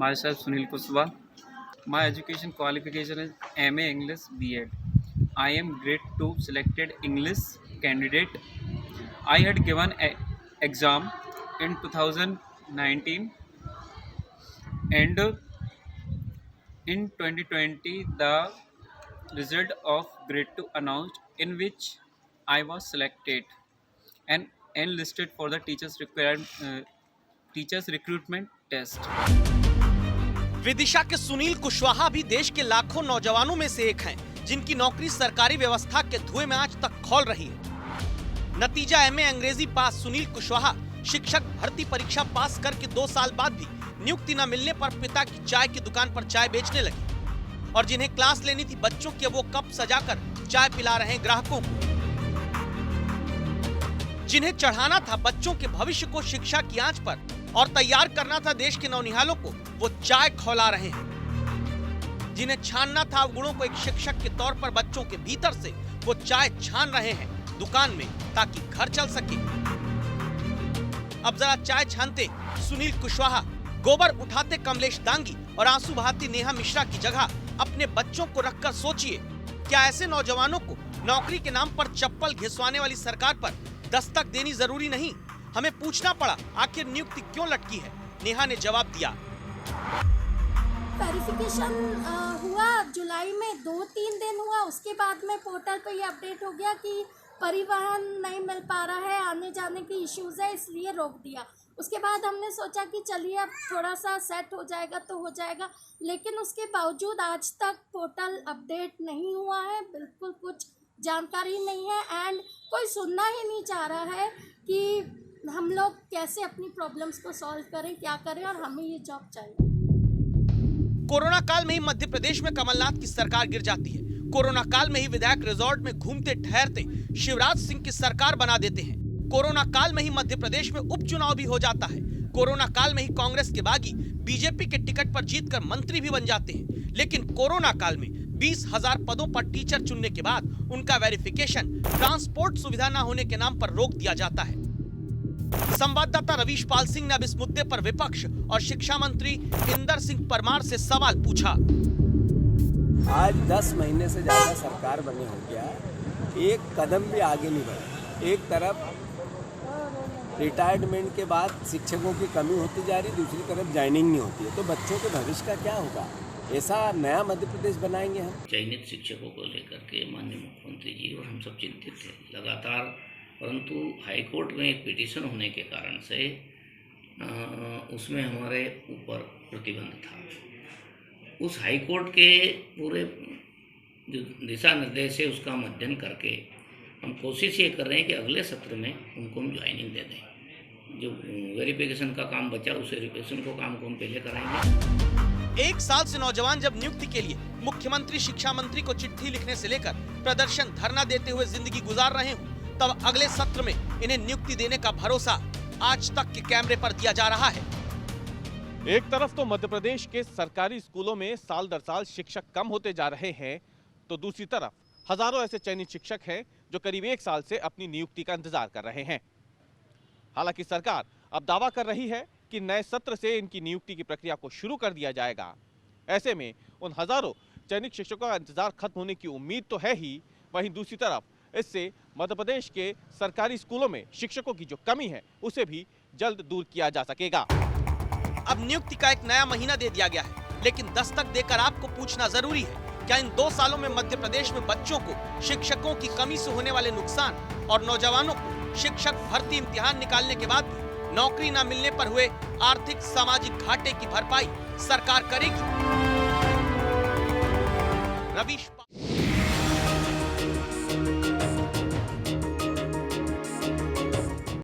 Myself Sunil Kuswa. My education qualification is MA English B.Ed. I am grade 2 selected English candidate. I had given a exam in 2019 and in 2020 the result of grade 2 announced, in which I was selected and enlisted for the teachers recruitment test. Vidisha के सुनील कुशवाहा भी देश के लाखों नौजवानों में से एक हैं, जिनकी नौकरी सरकारी व्यवस्था के धुएं में आज तक खौल रही है। नतीजा एमए अंग्रेजी पास सुनील कुशवाहा शिक्षक भर्ती परीक्षा पास करके 2 साल बाद भी नियुक्ति न मिलने पर पिता की चाय की दुकान पर चाय बेचने लगे और जिन्हें क्लास लेनी थी बच्चों की, वो कप सजाकर चाय पिला रहे हैं ग्राहकों को। जिन्हें चढ़ाना था बच्चों के भविष्य को शिक्षा की आंच पर और तैयार करना था देश के नौनिहालों को, वो चाय खौला रहे हैं। जिन्हें छानना था अवगुणों को एक शिक्षक के तौर पर बच्चों के भीतर से, वो चाय छान रहे हैं दुकान में ताकि घर चल सके। अब जरा चाय छानते सुनील कुशवाहा, गोबर उठाते कमलेश दांगी और आंसू बहाती नेहा मिश्रा की जगह अपने बच्चों को रखकर सोचिए, क्या ऐसे नौजवानों को नौकरी के नाम पर चप्पल घिसवाने वाली सरकार पर दस्तक देनी जरूरी नहीं? हमें पूछना पड़ा, आखिर नियुक्ति क्यों लटकी है? नेहा ने जवाब दिया, वेरिफिकेशन हुआ जुलाई में 2-3 दिन हुआ, उसके बाद में पोर्टल पे ये अपडेट हो गया कि परिवहन नहीं मिल पा रहा है, आने जाने की इश्यूज है, इसलिए रोक दिया। उसके बाद हमने सोचा कि चलिए अब थोड़ा सा सेट हो जाएगा तो हो जाएगा, लेकिन उसके बावजूद आज तक पोर्टल अपडेट नहीं हुआ है, बिल्कुल कुछ जानकारी नहीं है एंड कोई सुनना ही नहीं चाह रहा है कि हम लोग कैसे अपनी प्रॉब्लम्स को सॉल्व करें, क्या करें, और हमें ये जॉब चाहिए। कोरोना काल में ही मध्य प्रदेश में कमलनाथ की सरकार गिर जाती है। कोरोना काल में ही विधायक रिजॉर्ट में घूमते ठहरते शिवराज सिंह की सरकार बना देते हैं। कोरोना काल में ही मध्य प्रदेश में उपचुनाव भी हो जाता है। कोरोना काल में ही कांग्रेस के बागी बीजेपी के टिकट पर जीतकर मंत्री भी बन जाते हैं। लेकिन कोरोना काल में 20,000 पदों पर टीचर चुनने के बाद उनका वेरिफिकेशन ट्रांसपोर्ट सुविधा न होने के नाम पर रोक दिया जाता है। संवाददाता रवीश पाल सिंह ने अब इस मुद्दे पर विपक्ष और शिक्षा मंत्री इंदर सिंह परमार से सवाल पूछा। आज 10 महीने से ज्यादा सरकार बने हो गया, एक कदम भी आगे नहीं बढ़ा। एक तरफ रिटायरमेंट के बाद शिक्षकों की कमी होती जा रही, दूसरी तरफ ज्वाइनिंग नहीं होती है, तो बच्चों के भविष्य का क्या होगा? ऐसा नया मध्य प्रदेश बनाएंगे हम? चयनित शिक्षकों को लेकर के माननीय मुख्यमंत्री जी और हम सब चिंतित थे लगातार, परंतु हाईकोर्ट में एक पिटीशन होने के कारण से उसमें हमारे ऊपर प्रतिबंध था। उस हाईकोर्ट के पूरे जो दिशा निर्देश है उसका अध्ययन करके हम कोशिश ये कर रहे हैं कि अगले सत्र में उनको हम ज्वाइनिंग दे दें। जो वेरिफिकेशन का काम बचा उस वेरिफिकेशन को काम को हम पहले कराएंगे। 1 साल से नौजवान जब नियुक्ति के लिए मुख्यमंत्री शिक्षा मंत्री को चिट्ठी लिखने से लेकर प्रदर्शन धरना देते हुए जिंदगी गुजार रहे हों, तब अगले सत्र में इन्हें नियुक्ति देने का भरोसा आज तक के कैमरे पर दिया जा रहा है। एक तरफ तो मध्य प्रदेश के सरकारी स्कूलों में साल दर साल शिक्षक कम होते जा रहे हैं, तो दूसरी तरफ हजारों ऐसे चयनित शिक्षक हैं जो करीब 1 साल से अपनी नियुक्ति का इंतजार कर रहे हैं। हालांकि सरकार अब दावा कर रही है कि नए सत्र से इनकी नियुक्ति की प्रक्रिया को शुरू कर दिया जाएगा। ऐसे में उन हजारों चयनित शिक्षकों का इंतजार खत्म होने की उम्मीद तो है ही, वहीं दूसरी तरफ इससे मध्य प्रदेश के सरकारी स्कूलों में शिक्षकों की जो कमी है उसे भी जल्द दूर किया जा सकेगा। अब नियुक्ति का एक नया महीना दे दिया गया है, लेकिन दस्तक देकर आपको पूछना जरूरी है, क्या इन 2 सालों में मध्य प्रदेश में बच्चों को शिक्षकों की कमी से होने वाले नुकसान और नौजवानों को शिक्षक भर्ती इम्तिहान निकालने के बाद भी नौकरी न मिलने पर हुए आर्थिक सामाजिक घाटे की भरपाई सरकार करेगी? रवीश